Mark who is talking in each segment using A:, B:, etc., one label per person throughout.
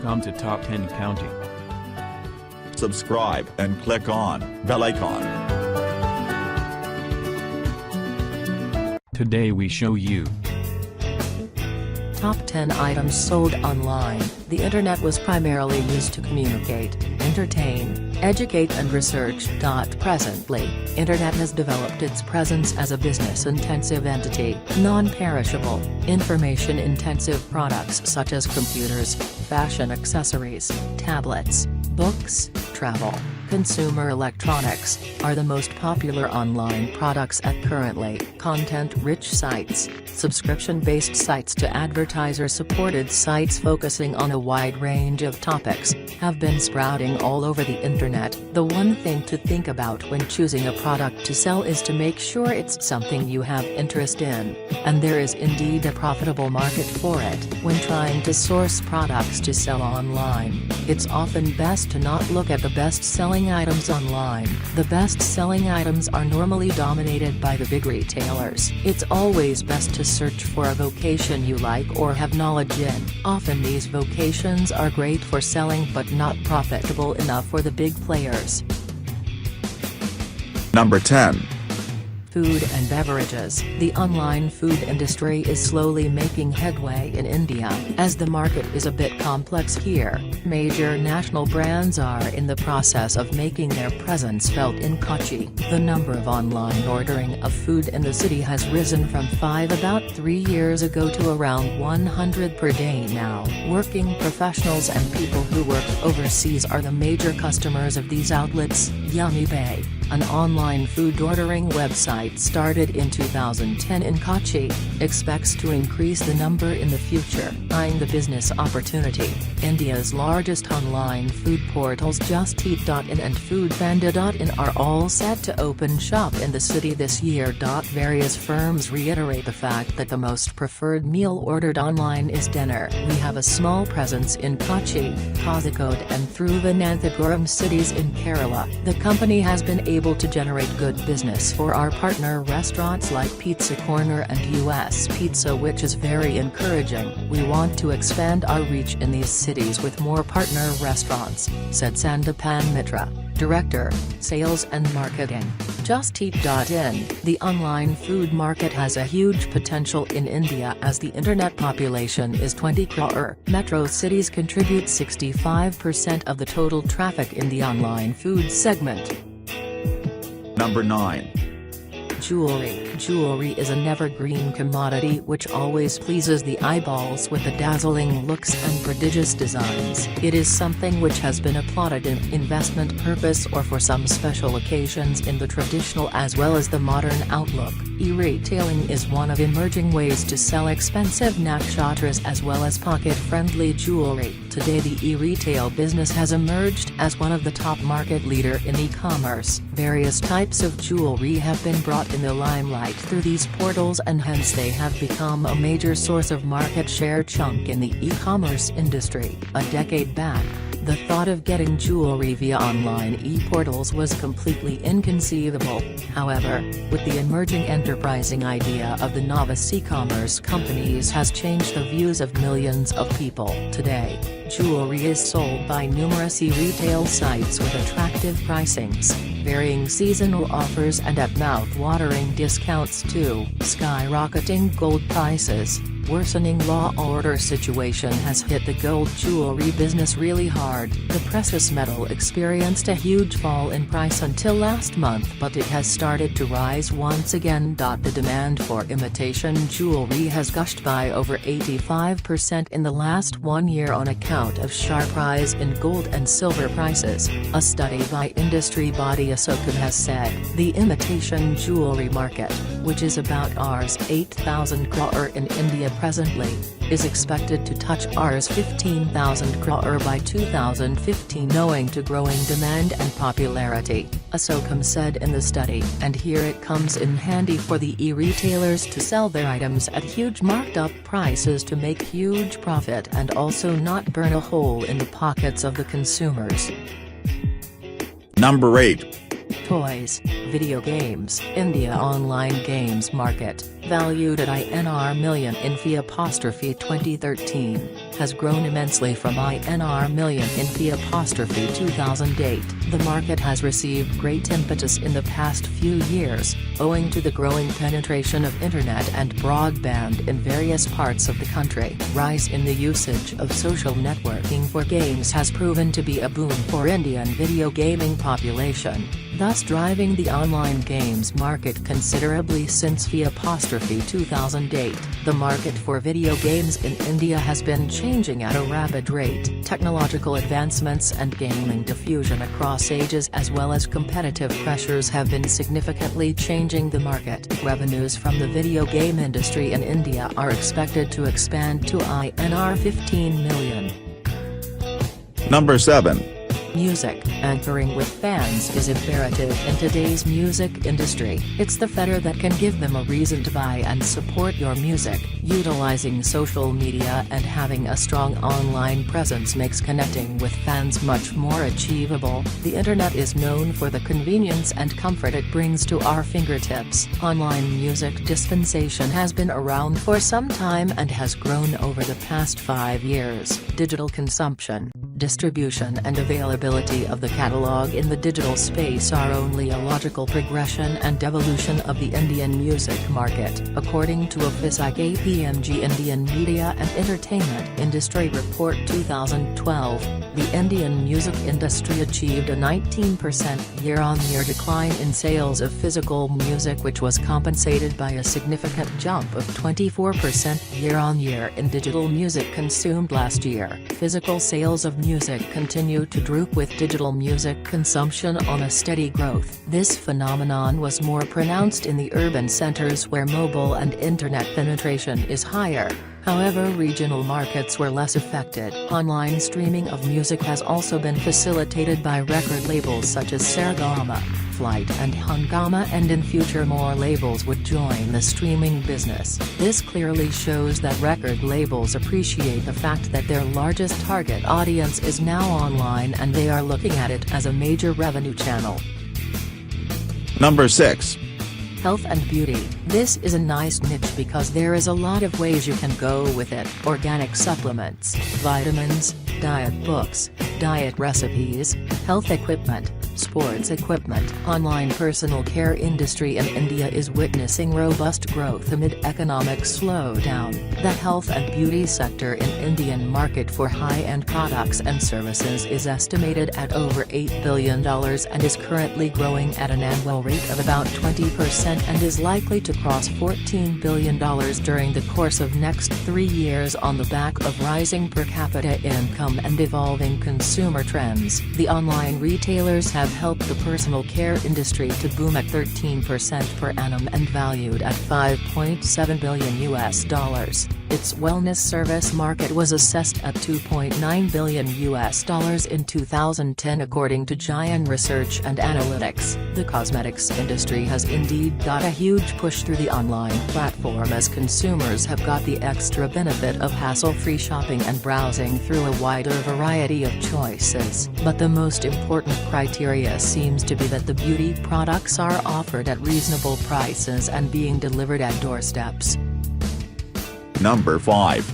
A: Welcome to Top 10 County.
B: Subscribe and click on bell icon.
A: Today we show you
C: Top 10 items sold online. The internet was primarily used to communicate, entertain, educate and research. Presently, internet has developed its presence as a business-intensive entity. Non-perishable, information-intensive products such as computers, fashion accessories, tablets, books, travel, consumer electronics, are the most popular online products at currently. Content-rich sites, subscription-based sites to advertiser-supported sites focusing on a wide range of topics, have been sprouting all over the internet. The one thing to think about when choosing a product to sell is to make sure it's something you have interest in, and there is indeed a profitable market for it. When trying to source products to sell online, it's often best to not look at the best-selling items online. The best-selling items are normally dominated by the big retailers. It's always best to search for a vocation you like or have knowledge in. Often these vocations are great for selling but not profitable enough for the big players.
B: Number 10.
C: Food and beverages. The online food industry is slowly making headway in India. As the market is a bit complex here, major national brands are in the process of making their presence felt in Kochi. The number of online ordering of food in the city has risen from 5 about 3 years ago to around 100 per day now. Working professionals and people who work overseas are the major customers of these outlets. Yummy Bay, an online food ordering website started in 2010 in Kochi, expects to increase the number in the future. Eyeing the business opportunity, India's largest online food portals Just Eat.in and Foodpanda.in are all set to open shop in the city this year. Various firms reiterate the fact that the most preferred meal ordered online is dinner. We have a small presence in Kochi, Kozhikode and Thiruvananthapuram cities in Kerala. The company has been able to generate good business for our partner restaurants like Pizza Corner and US Pizza, which is very encouraging. We want to expand our reach in these cities with more partner restaurants, said Sandapan Mitra, Director, Sales and Marketing, Just Eat.in. The online food market has a huge potential in India as the internet population is 20 crore. Metro cities contribute 65% of the total traffic in the online food segment.
B: Number 9.
C: Jewelry. Jewelry is an evergreen commodity which always pleases the eyeballs with the dazzling looks and prodigious designs. It is something which has been applauded in investment purpose or for some special occasions in the traditional as well as the modern outlook. E-retailing is one of emerging ways to sell expensive nakshatras as well as pocket-friendly jewelry. Today the e-retail business has emerged as one of the top market leader in e-commerce. Various types of jewelry have been brought in the limelight through these portals and hence they have become a major source of market share chunk in the e-commerce industry. A decade back, the thought of getting jewelry via online e-portals was completely inconceivable. However, with the emerging enterprising idea of the novice e-commerce companies has changed the views of millions of people. Today, jewelry is sold by numerous e-retail sites with attractive pricings, varying seasonal offers and at mouth-watering discounts too. Skyrocketing gold prices, worsening law order situation has hit the gold jewelry business really hard. The precious metal experienced a huge fall in price until last month, but it has started to rise once again. The demand for imitation jewelry has gushed by over 85% in the last 1 year on account of sharp rise in gold and silver prices. A study by industry body Asocam has said, the imitation jewelry market, which is about Rs 8,000 crore in India presently, is expected to touch Rs 15,000 crore by 2015 owing to growing demand and popularity, Asocam said in the study. And here it comes in handy for the e-retailers to sell their items at huge marked up prices to make huge profit and also not burn a hole in the pockets of the consumers.
B: Number 8.
C: toys, video games. India online games market, valued at INR million in FY'2013, has grown immensely from INR million in FY'2008. The market has received great impetus in the past few years, owing to the growing penetration of internet and broadband in various parts of the country. Rise in the usage of social networking for games has proven to be a boon for Indian video gaming population, thus driving the online games market considerably since FY'2008. The market for video games in India has been changing at a rapid rate. Technological advancements and gaming diffusion across ages as well as competitive pressures have been significantly changing the market. Revenues from the video game industry in India are expected to expand to INR 15 million.
B: Number 7.
C: Music. Anchoring with fans is imperative in today's music industry. It's the factor that can give them a reason to buy and support your music. Utilizing social media and having a strong online presence makes connecting with fans much more achievable. The internet is known for the convenience and comfort it brings to our fingertips. Online music dispensation has been around for some time and has grown over the past 5 years. Digital consumption, distribution and availability of the catalog in the digital space are only a logical progression and evolution of the Indian music market. According to a KPMG Indian Media and Entertainment Industry Report 2012, the Indian music industry achieved a 19% year-on-year decline in sales of physical music, which was compensated by a significant jump of 24% year-on-year in digital music consumed last year. Physical sales of music continue to droop with digital music consumption on a steady growth. This phenomenon was more pronounced in the urban centers where mobile and internet penetration is higher. However, regional markets were less affected. Online streaming of music has also been facilitated by record labels such as Saregama, Flight and Hungama, and in future more labels would join the streaming business. This clearly shows that record labels appreciate the fact that their largest target audience is now online and they are looking at it as a major revenue channel.
B: Number 6.
C: Health and beauty. This is a nice niche because there is a lot of ways you can go with it. Organic supplements, vitamins, diet books, diet recipes, health equipment, sports equipment. Online personal care industry in India is witnessing robust growth amid economic slowdown. The health and beauty sector in Indian market for high-end products and services is estimated at over $8 billion and is currently growing at an annual rate of about 20% and is likely to cross $14 billion during the course of next 3 years on the back of rising per capita income and evolving consumer trends. The online retailers have helped the personal care industry to boom at 13% per annum and valued at $5.7 billion. Its wellness service market was assessed at $2.9 billion in 2010 according to Giant Research and Analytics. The cosmetics industry has indeed got a huge push through the online platform as consumers have got the extra benefit of hassle-free shopping and browsing through a wider variety of choices. But the most important criteria seems to be that the beauty products are offered at reasonable prices and being delivered at doorsteps.
B: Number 5.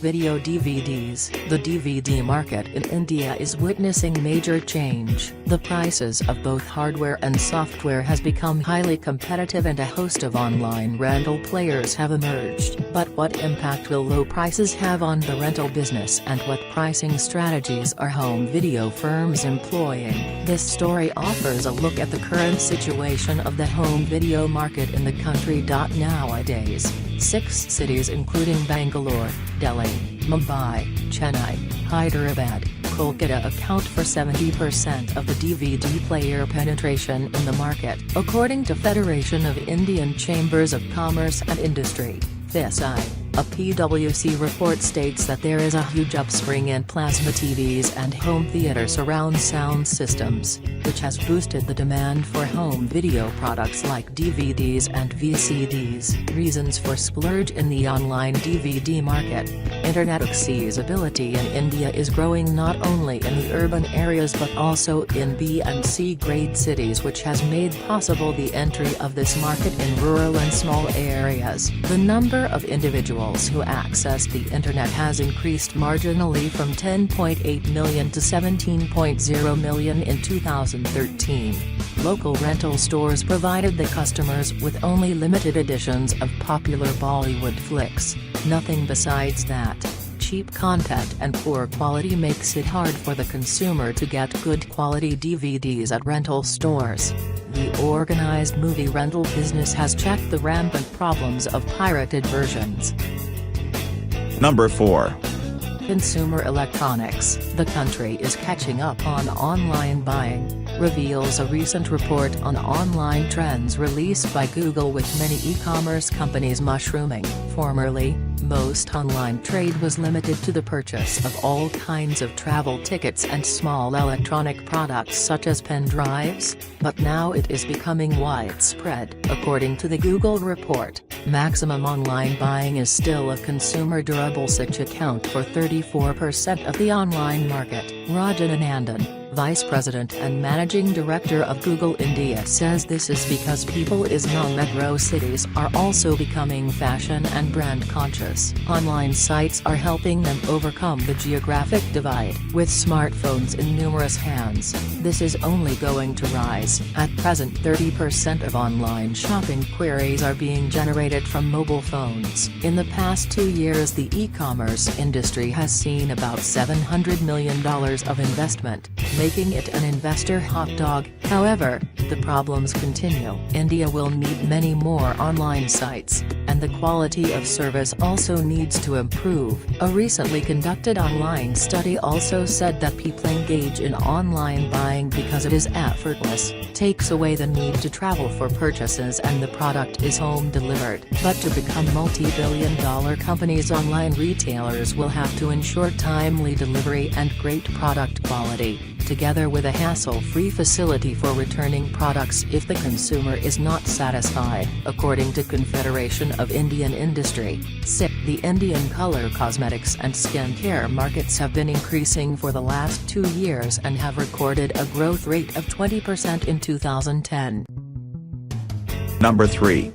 C: Video DVDs. The DVD market in India is witnessing major change. The prices of both hardware and software has become highly competitive and a host of online rental players have emerged. But what impact will low prices have on the rental business and what pricing strategies are home video firms employing? This story offers a look at the current situation of the home video market in the country. Nowadays, 6 cities including Bangalore, Delhi, Mumbai, Chennai, Hyderabad, Kolkata account for 70% of the DVD player penetration in the market. According to Federation of Indian Chambers of Commerce and Industry, FISI, a PwC report states that there is a huge upspring in plasma TVs and home theater surround sound systems, which has boosted the demand for home video products like DVDs and VCDs. Reasons for splurge in the online DVD market. Internet accessibility in India is growing not only in the urban areas but also in B and C grade cities, which has made possible the entry of this market in rural and small areas. The number of individuals who access the Internet has increased marginally from 10.8 million to 17.0 million in 2013. Local rental stores provided the customers with only limited editions of popular Bollywood flicks. Nothing besides that. Cheap content and poor quality makes it hard for the consumer to get good quality DVDs at rental stores. The organized movie rental business has checked the rampant problems of pirated versions.
B: Number 4.
C: Consumer electronics. The country is catching up on online buying, reveals a recent report on online trends released by Google, with many e-commerce companies mushrooming. Formerly, most online trade was limited to the purchase of all kinds of travel tickets and small electronic products such as pen drives, but now it is becoming widespread. According to the Google report, maximum online buying is still a consumer durables, which account for 34% of the online market. Rajan Anandan, Vice President and Managing Director of Google India, says this is because people in non-metro cities are also becoming fashion and brand conscious. Online sites are helping them overcome the geographic divide. With smartphones in numerous hands, this is only going to rise. At present, 30% of online shopping queries are being generated from mobile phones. In the past 2 years, the e-commerce industry has seen about $700 million of investment, making it an investor hot dog. However, the problems continue. India will need many more online sites, and the quality of service also needs to improve. A recently conducted online study also said that people engage in online buying because it is effortless, takes away the need to travel for purchases, and the product is home delivered. But to become multi-billion-dollar companies, online retailers will have to ensure timely delivery and great product quality, together with a hassle-free facility for returning products if the consumer is not satisfied. According to Confederation of Indian Industry, CIP, the Indian color cosmetics and skincare markets have been increasing for the last 2 years and have recorded a growth rate of 20% in 2010.
B: Number 3.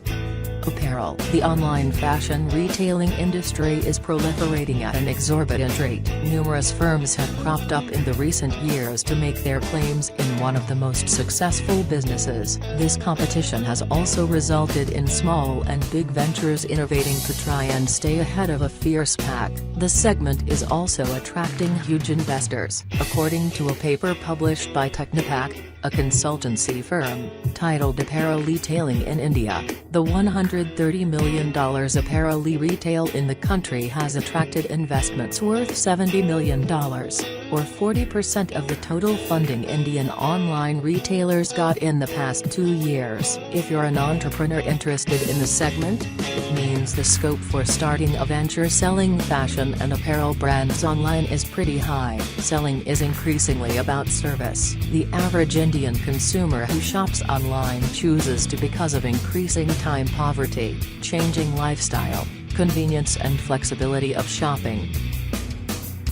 C: Apparel. The online fashion retailing industry is proliferating at an exorbitant rate. Numerous firms have cropped up in the recent years to make their claims in one of the most successful businesses. This competition has also resulted in small and big ventures innovating to try and stay ahead of a fierce pack. The segment is also attracting huge investors. According to a paper published by Technopack, a consultancy firm, titled Apparel Retailing in India, the $130 million apparel retail in the country has attracted investments worth $70 million, or 40% of the total funding Indian online retailers got in the past 2 years. If you're an entrepreneur interested in the segment, it means the scope for starting a venture selling fashion and apparel brands online is pretty high. Selling is increasingly about service. The average Indian consumer who shops online chooses to because of increasing time poverty, changing lifestyle, convenience and flexibility of shopping.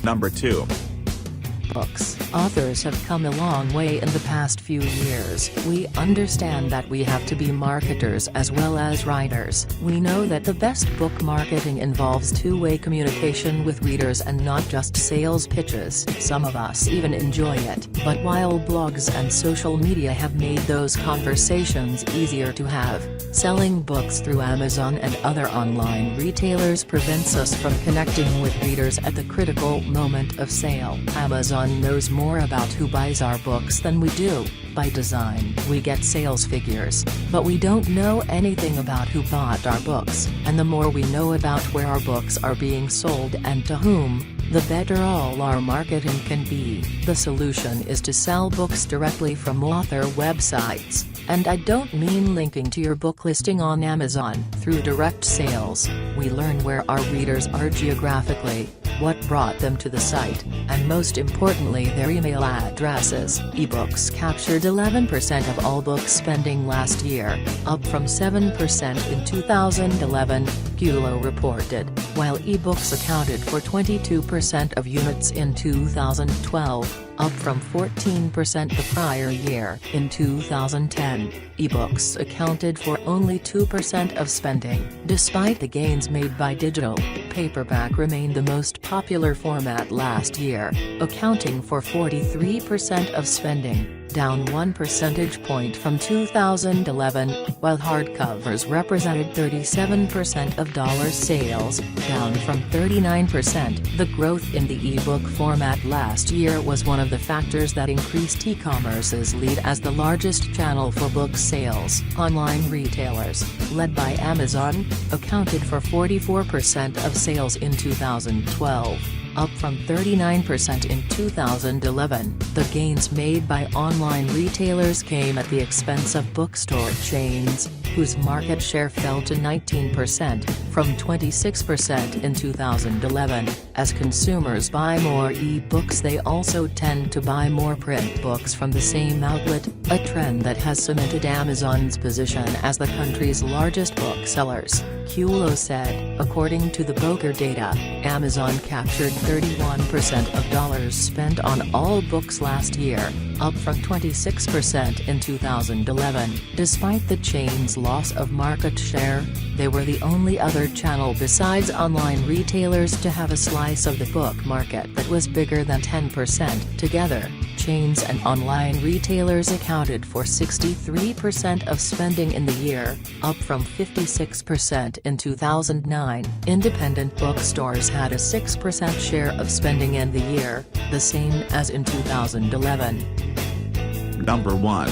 B: Number 2.
C: Books. Authors have come a long way in the past few years. We understand that we have to be marketers as well as writers. We know that the best book marketing involves two-way communication with readers and not just sales pitches. Some of us even enjoy it. But while blogs and social media have made those conversations easier to have, selling books through Amazon and other online retailers prevents us from connecting with readers at the critical moment of sale. Amazon knows more about who buys our books than we do. By design, we get sales figures, but we don't know anything about who bought our books, and the more we know about where our books are being sold and to whom, the better all our marketing can be. The solution is to sell books directly from author websites, and I don't mean linking to your book listing on Amazon. Through direct sales, we learn where our readers are geographically, what brought them to the site, and most importantly their email addresses. Ebooks captured 11% of all book spending last year, up from 7% in 2011, Gulo reported. while ebooks accounted for 22% of units in 2012, up from 14% the prior year. In 2010, ebooks accounted for only 2% of spending. Despite the gains made by digital, paperback remained the most popular format last year, accounting for 43% of spending, down 1 percentage point from 2011, while hardcovers represented 37% of dollar sales, down from 39%. The growth in the ebook format last year was one of the factors that increased e-commerce's lead as the largest channel for book sales. Online retailers, led by Amazon, accounted for 44% of sales in 2012. Up from 39% in 2011. The gains made by online retailers came at the expense of bookstore chains, whose market share fell to 19%, from 26% in 2011. As consumers buy more e-books, they also tend to buy more print books from the same outlet, a trend that has cemented Amazon's position as the country's largest booksellers. Kulo said. According to the broker data, Amazon captured 31% of dollars spent on all books last year, up from 26% in 2011. Despite the chain's loss of market share, they were the only other channel besides online retailers to have a slice of the book market that was bigger than 10%. Together, chains and online retailers accounted for 63% of spending in the year, up from 56% in 2009. Independent bookstores had a 6% share of spending in the year, the same as in 2011.
B: Number 1.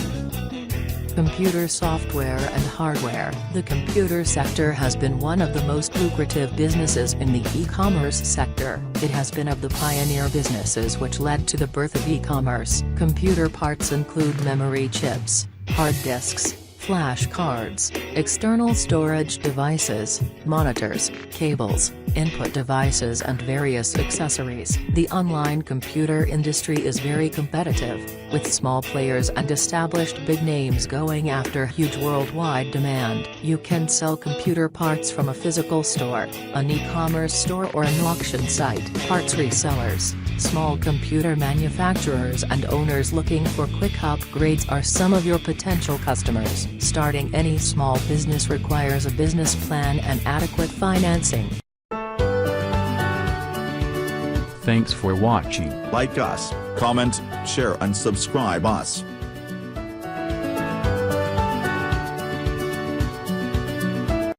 C: Computer software and hardware. The computer sector has been one of the most lucrative businesses in the e-commerce sector. It has been of the pioneer businesses which led to the birth of e-commerce. Computer parts include memory chips, hard disks, flash cards, external storage devices, monitors, cables, input devices and various accessories. The online computer industry is very competitive, with small players and established big names going after huge worldwide demand. You can sell computer parts from a physical store, an e-commerce store or an auction site. Parts resellers, small computer manufacturers and owners looking for quick upgrades are some of your potential customers. Starting any small business requires a business plan and adequate financing.
A: Thanks for watching.
B: Like us, comment, share and subscribe us.